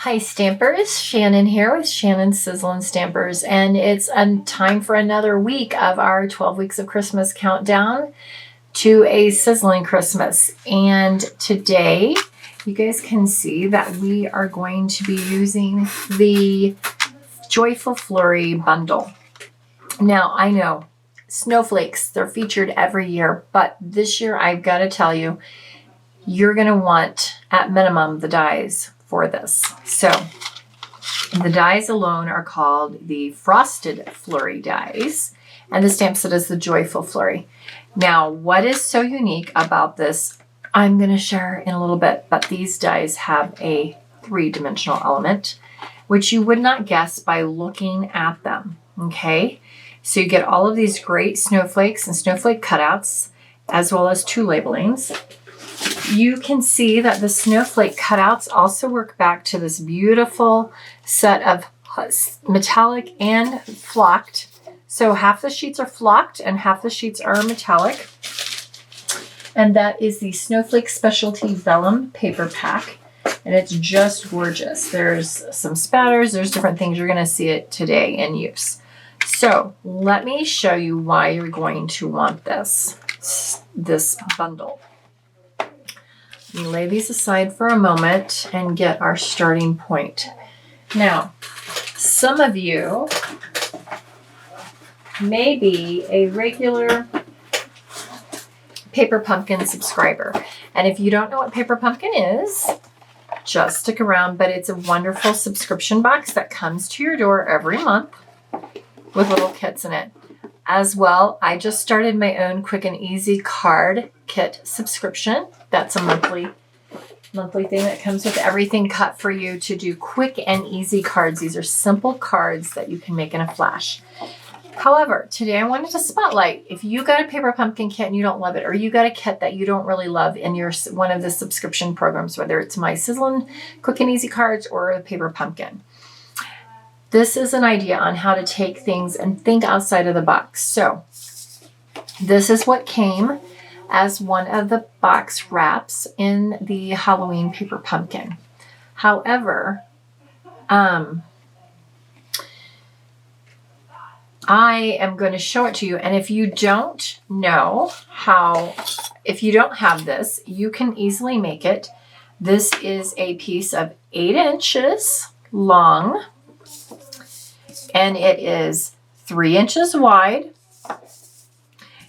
Hi Stampers, Shannon here with Shannon Sizzlen Stampers, and it's time for another week of our 12 weeks of Christmas countdown to a sizzling Christmas. And today you guys can see that we are going to be using the Joyful Flurry bundle. Now I know snowflakes, they're featured every year, but this year I've got to tell you, you're going to want at minimum the dies for this. So the dies alone are called the Frosted Flurry dies, and the stamp set is the Joyful Flurry. Now, what is so unique about this, I'm going to share in a little bit, but these dies have a three-dimensional element, which you would not guess by looking at them, okay? So you get all of these great snowflakes and snowflake cutouts, as well as two labelings. You can see that the snowflake cutouts also work back to this beautiful set of metallic and flocked. So half the sheets are flocked and half the sheets are metallic. And that is the Snowflake Specialty Vellum paper pack. And it's just gorgeous. There's some spatters, there's different things. You're going to see it today in use. So let me show you why you're going to want this bundle. Let me lay these aside for a moment and get our starting point. Now, some of you may be a regular Paper Pumpkin subscriber. And if you don't know what Paper Pumpkin is, just stick around, but it's a wonderful subscription box that comes to your door every month with little kits in it. As well, I just started my own quick and easy card kit subscription. That's a monthly thing that comes with everything cut for you to do quick and easy cards. These are simple cards that you can make in a flash. However, today I wanted to spotlight if you got a Paper Pumpkin kit and you don't love it, or you got a kit that you don't really love in your one of the subscription programs, whether it's my Sizzlen quick and easy cards or a Paper Pumpkin. This is an idea on how to take things and think outside of the box. So this is what came as one of the box wraps in the Halloween Paper Pumpkin. However, I am going to show it to you. And if you don't know if you don't have this, you can easily make it. This is a piece of 8 inches long. And it is 3 inches wide.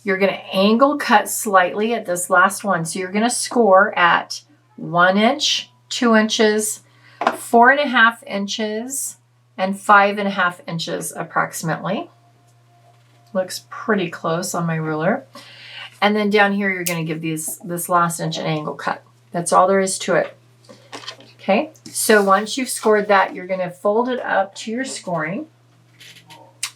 You're going to angle cut slightly at this last one. So you're going to score at 1 inch, 2 inches, 4.5 inches, and 5.5 inches approximately. Looks pretty close on my ruler. And then down here, you're going to give this last inch an angle cut. That's all there is to it. Okay, so once you've scored that, you're going to fold it up to your scoring.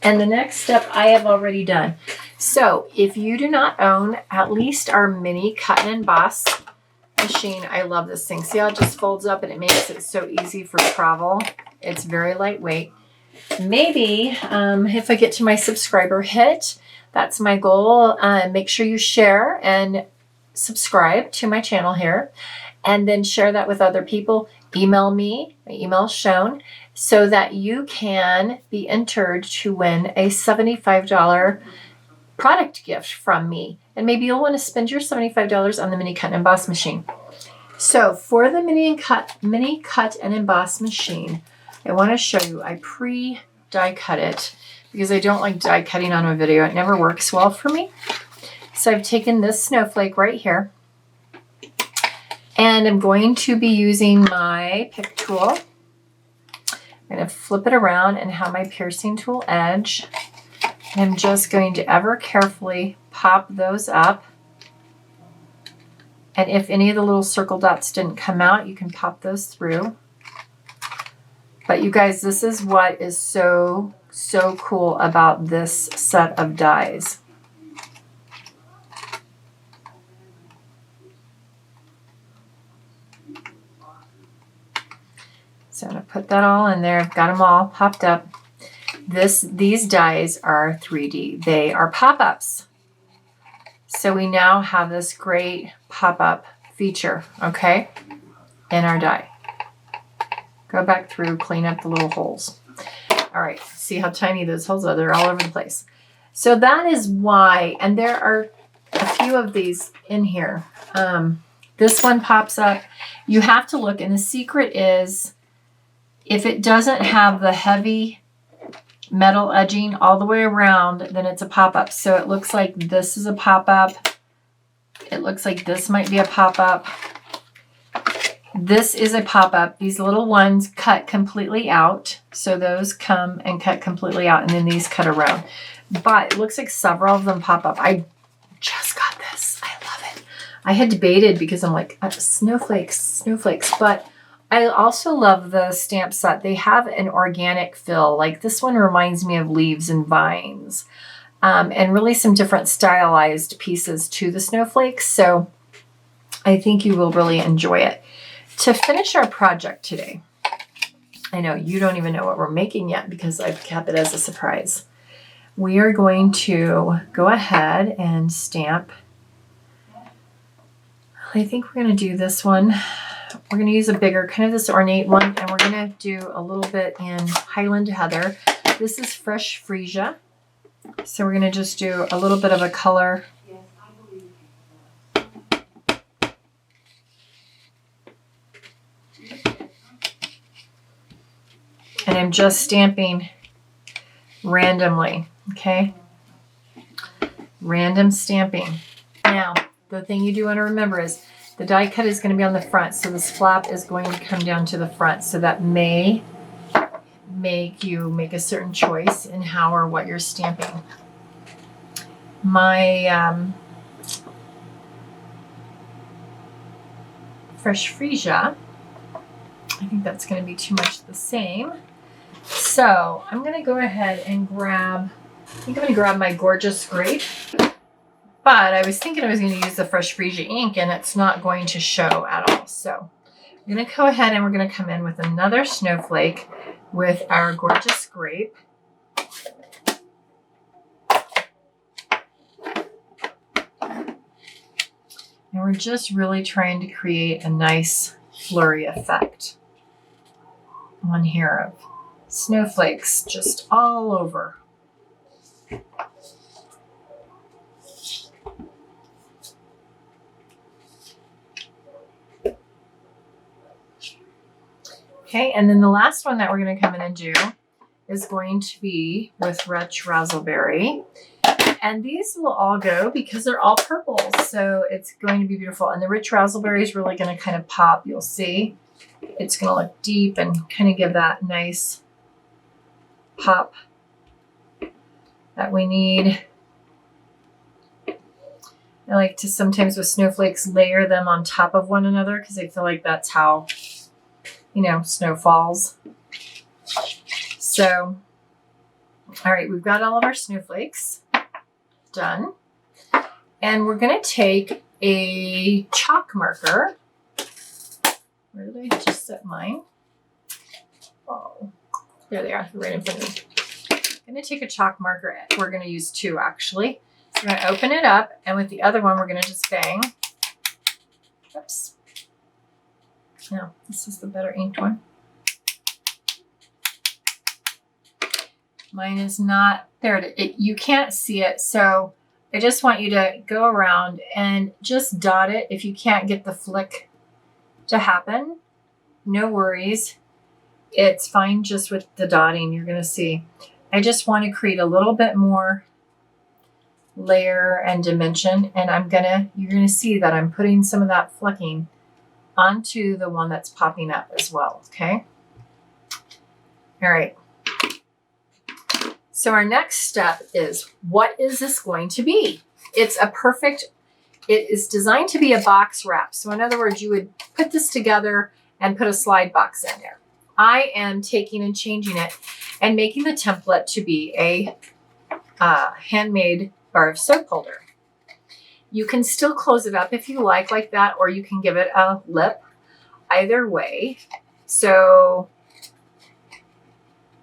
And the next step I have already done. So if you do not own at least our mini cut and emboss machine, I love this thing. See how it just folds up and it makes it so easy for travel. It's very lightweight. Maybe if I get to my subscriber hit, that's my goal. Make sure you share and subscribe to my channel here, and then share that with other people. Email me, my email is shown, so that you can be entered to win a $75 product gift from me. And maybe you'll want to spend your $75 on the mini cut and emboss machine. So for the mini cut and emboss machine, I want to show you, I pre-die cut it because I don't like die cutting on a video. It never works well for me. So I've taken this snowflake right here, and I'm going to be using my pick tool. I'm going to flip it around and have my piercing tool edge. And I'm just going to ever carefully pop those up. And if any of the little circle dots didn't come out, you can pop those through. But you guys, this is what is so cool about this set of dies. So I'm going to put that all in there. I've got them all popped up. These dies are 3D. They are pop-ups. So we now have this great pop-up feature, okay, in our die. Go back through, clean up the little holes. All right, see how tiny those holes are? They're all over the place. So that is why, and there are a few of these in here. This one pops up. You have to look, and the secret is if it doesn't have the heavy metal edging all the way around, then it's a pop-up. So it looks like this is a pop-up. It looks like this might be a pop-up. This is a pop-up. These little ones cut completely out. So those come and cut completely out, and then these cut around. But it looks like several of them pop up. I just got this. I love it. I had debated because I'm like, snowflakes. But I also love the stamp set. They have an organic feel. Like this one reminds me of leaves and vines. And really some different stylized pieces to the snowflakes. So I think you will really enjoy it. To finish our project today, I know you don't even know what we're making yet because I've kept it as a surprise. We are going to go ahead and stamp. I think we're going to do this one. We're going to use a bigger, kind of this ornate one, and we're going to do a little bit in Highland Heather. This is fresh Freesia. So we're going to just do a little bit of a color. And I'm just stamping randomly, okay? Random stamping. Now, the thing you do want to remember is the die cut is going to be on the front, so this flap is going to come down to the front. So that may make you make a certain choice in how or what you're stamping. My fresh Freesia, I think that's going to be too much the same. So I'm going to go ahead and grab, I think I'm going to grab my gorgeous grape. But I was thinking I was going to use the fresh Freesia ink, and it's not going to show at all. So I'm going to go ahead and we're going to come in with another snowflake with our gorgeous grape. And we're just really trying to create a nice flurry effect on here of snowflakes just all over. Okay, and then the last one that we're going to come in and do is going to be with Rich Razzleberry. And these will all go because they're all purple, so it's going to be beautiful. And the Rich Razzleberry is really going to kind of pop. You'll see it's going to look deep and kind of give that nice pop that we need. I like to sometimes with snowflakes layer them on top of one another because I feel like that's how, you know, snow falls. So, all right, we've got all of our snowflakes done. And we're going to take a chalk marker. Where did I just set mine? Oh, there they are, right in front of me. I'm going to take a chalk marker. We're going to use two, actually. So we're going to open it up, and with the other one, we're going to just bang. Oops. No, this is the better inked one. Mine is not there. You can't see it, so I just want you to go around and just dot it. If you can't get the flick to happen, no worries. It's fine just with the dotting. You're going to see. I just want to create a little bit more layer and dimension, and you're going to see that I'm putting some of that flecking onto the one that's popping up as well, okay? All right. So our next step is, what is this going to be? It is designed to be a box wrap. So in other words, you would put this together and put a slide box in there. I am taking and changing it and making the template to be a handmade bar of soap holder. You can still close it up if you like that, or you can give it a lip. Either way. So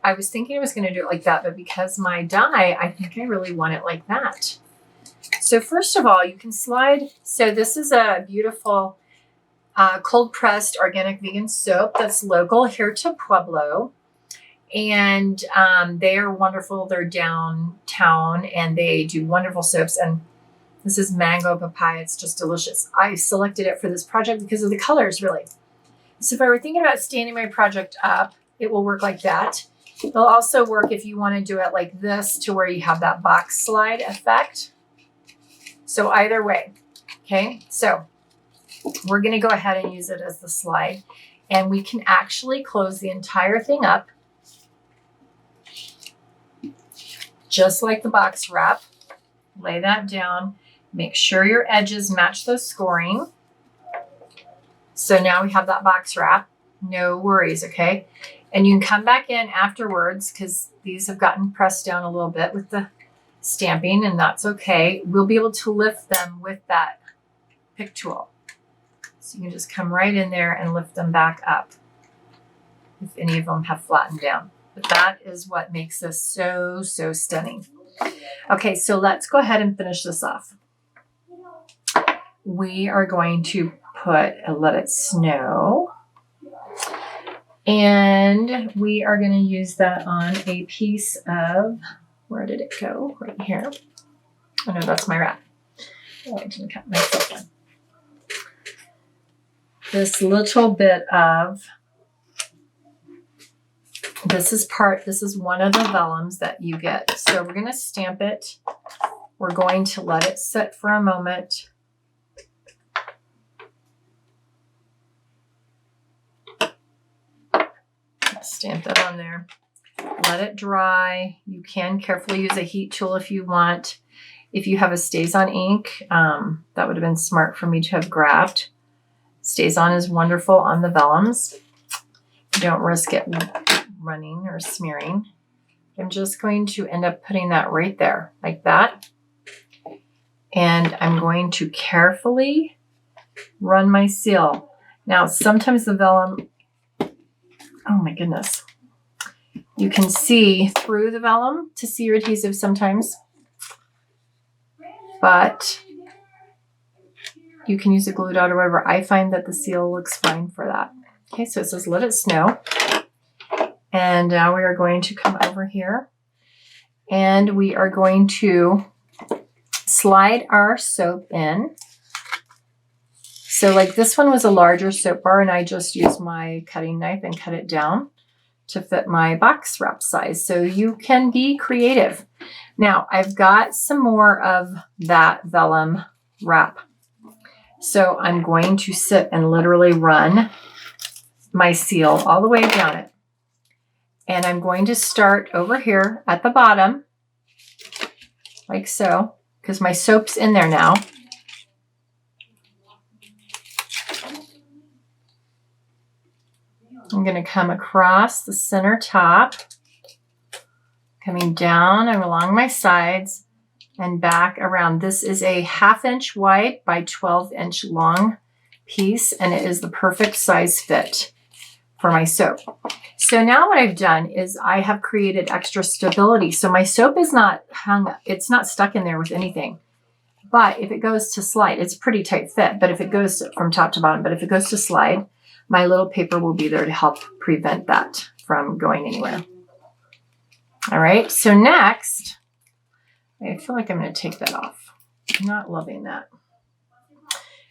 I was thinking I was going to do it like that, but because my die, I think I really want it like that. So first of all, you can slide. So this is a beautiful cold pressed organic vegan soap that's local here to Pueblo. And they are wonderful. They're downtown and they do wonderful soaps. And this is mango papaya. It's just delicious. I selected it for this project because of the colors, really. So if I were thinking about standing my project up, it will work like that. It'll also work if you want to do it like this to where you have that box slide effect. So either way, okay? So we're going to go ahead and use it as the slide. And we can actually close the entire thing up just like the box wrap. Lay that down. Make sure your edges match the scoring. So now we have that box wrap. No worries, okay? And you can come back in afterwards because these have gotten pressed down a little bit with the stamping, and that's okay. We'll be able to lift them with that pick tool. So you can just come right in there and lift them back up if any of them have flattened down. But that is what makes this so, so stunning. Okay, so let's go ahead and finish this off. We are going to put a Let It Snow. And we are going to use that on a piece of, where did it go? Right here. Oh no, that's my wrap. Oh, I didn't cut myself in. This little bit of, this is one of the vellums that you get. So we're going to stamp it. We're going to let it sit for a moment. Stamp that on there. Let it dry. You can carefully use a heat tool if you want. If you have a Staz On Ink, that would have been smart for me to have grabbed. Staz On is wonderful on the vellums. You don't risk it running or smearing. I'm just going to end up putting that right there like that. And I'm going to carefully run my seal. Now, sometimes the vellum, oh my goodness. You can see through the vellum to see your adhesive sometimes, but you can use a glue dot or whatever. I find that the seal looks fine for that. Okay, so it says Let It Snow. And now we are going to come over here and we are going to slide our soap in. So like this one was a larger soap bar and I just used my cutting knife and cut it down to fit my box wrap size. So you can be creative. Now I've got some more of that vellum wrap. So I'm going to sit and literally run my seal all the way down it. And I'm going to start over here at the bottom, like so, because my soap's in there now. I'm going to come across the center top, coming down and along my sides and back around. This is a 1/2 inch wide by 12 inch long piece, and it is the perfect size fit for my soap. So now what I've done is I have created extra stability. So my soap is not hung, it's not stuck in there with anything. But if it goes to slide, it's a pretty tight fit, but if it goes from top to bottom, but if it goes to slide, my little paper will be there to help prevent that from going anywhere. All right, so next, I feel like I'm going to take that off. I'm not loving that.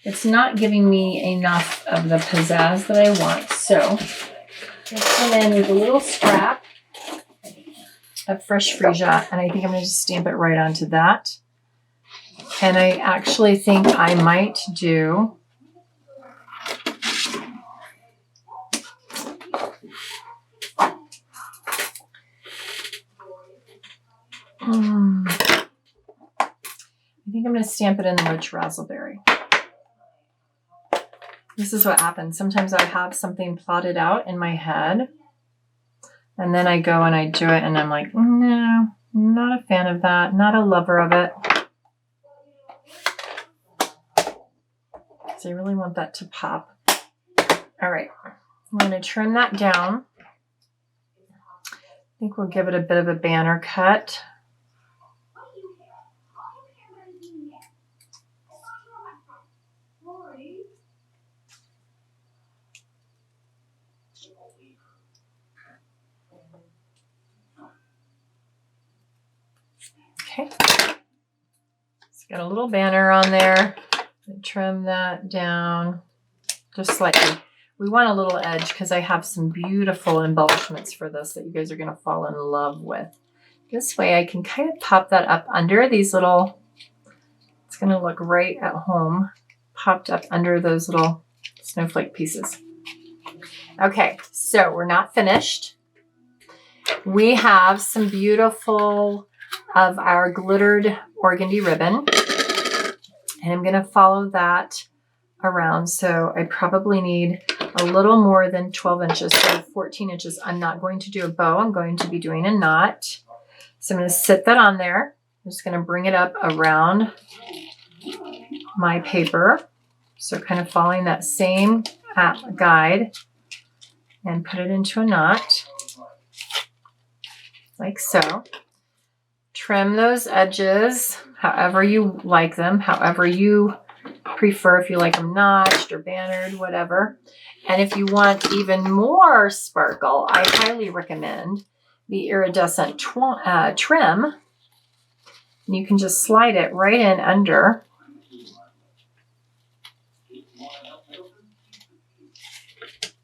It's not giving me enough of the pizzazz that I want. So let's come in with a little scrap of fresh Freesia, and I think I'm going to just stamp it right onto that. And I actually think I might do I think I'm going to stamp it in the rich raspberry. This is what happens. Sometimes I have something plotted out in my head, and then I go and I do it, and I'm like, no, not a fan of that, not a lover of it. Because I really want that to pop. All right, I'm going to trim that down. I think we'll give it a bit of a banner cut. Got a little banner on there. Trim that down just slightly. We want a little edge because I have some beautiful embellishments for this that you guys are going to fall in love with. This way I can kind of pop that up under these little, it's going to look right at home, popped up under those little snowflake pieces. Okay, so we're not finished. We have some beautiful of our glittered organdy ribbon, and I'm going to follow that around. So I probably need a little more than 12 inches, so 14 inches. I'm not going to do a bow. I'm going to be doing a knot. So I'm going to sit that on there. I'm just going to bring it up around my paper. So kind of following that same guide and put it into a knot like so. Trim those edges however you like them, however you prefer, if you like them notched or bannered, whatever. And if you want even more sparkle, I highly recommend the Iridescent Trim. And you can just slide it right in under.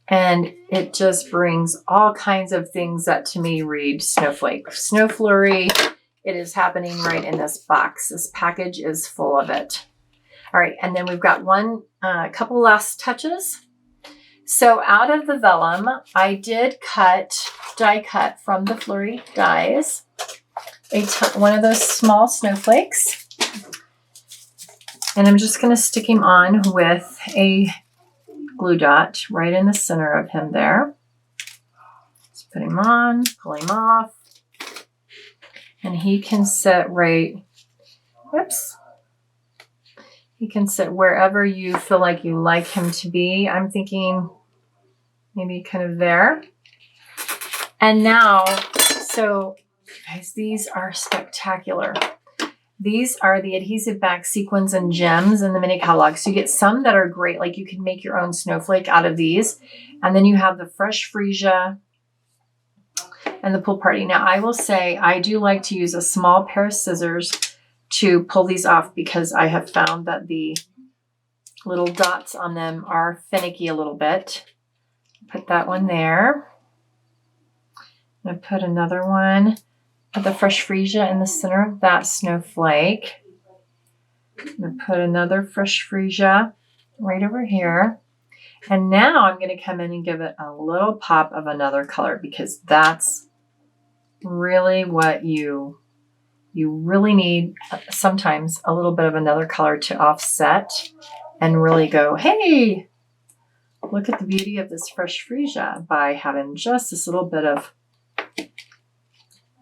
And it just brings all kinds of things that to me read snowflake. Snow flurry, it is happening right in this box. This package is full of it. All right, and then we've got couple last touches. So out of the vellum, I did die cut from the Flurry dies, one of those small snowflakes. And I'm just going to stick him on with a glue dot right in the center of him there. Let's put him on, pull him off, and he can sit right, whoops. He can sit wherever you feel like you like him to be. I'm thinking maybe kind of there. And now, so guys, these are spectacular. These are the adhesive back sequins and gems in the mini catalog. So you get some that are great, like you can make your own snowflake out of these. And then you have the fresh Freesia and the pool party. Now I will say I do like to use a small pair of scissors to pull these off because I have found that the little dots on them are finicky a little bit. Put that one there. I'm going to put another one of the fresh Freesia in the center of that snowflake. I'm going to put another fresh Freesia right over here. And now I'm going to come in and give it a little pop of another color because that's really what you really need, sometimes a little bit of another color to offset and really go, hey, look at the beauty of this fresh Freesia by having just this little bit of,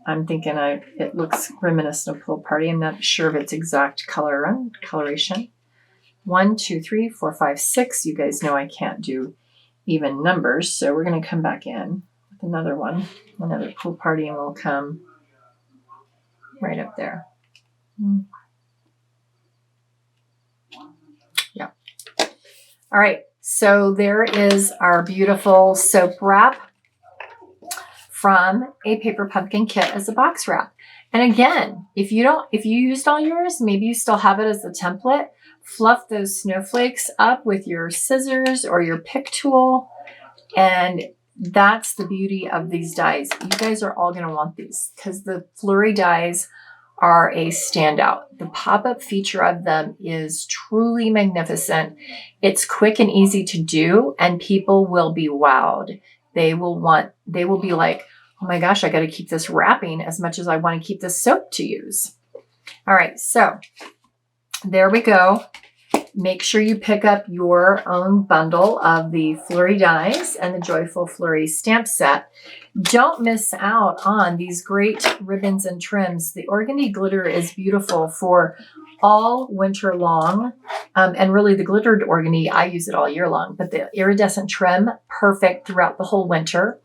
I'm thinking it looks reminiscent of pool party. I'm not sure of its exact color and coloration. 1, 2, 3, 4, 5, 6. You guys know I can't do even numbers. So we're going to come back in with another one, another pool party, and we'll come right up there. Yeah. All right. So there is our beautiful soap wrap from a paper pumpkin kit as a box wrap. And again, if you used all yours, maybe you still have it as a template, fluff those snowflakes up with your scissors or your pick tool. And that's the beauty of these dies. You guys are all going to want these because the Flurry dies are a standout. The pop-up feature of them is truly magnificent. It's quick and easy to do, and people will be wowed. They will be like, oh my gosh, I got to keep this wrapping as much as I want to keep this soap to use. All right, so there we go. Make sure you pick up your own bundle of the Flurry dies and the Joyful Flurry stamp set. Don't miss out on these great ribbons and trims. The Organdy glitter is beautiful for all winter long. And really the glittered Organdy, I use it all year long, but the Iridescent Trim, perfect throughout the whole winter.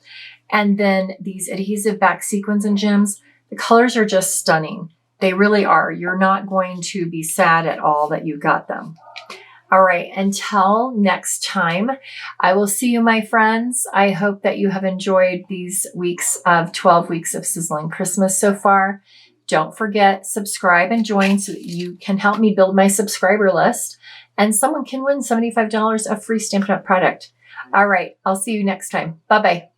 And then these adhesive back sequins and gems, the colors are just stunning. They really are. You're not going to be sad at all that you got them. All right, until next time, I will see you, my friends. I hope that you have enjoyed these weeks of 12 weeks of Sizzling Christmas so far. Don't forget, subscribe and join so that you can help me build my subscriber list and someone can win $75 of free Stampin' Up! Product. All right, I'll see you next time. Bye-bye.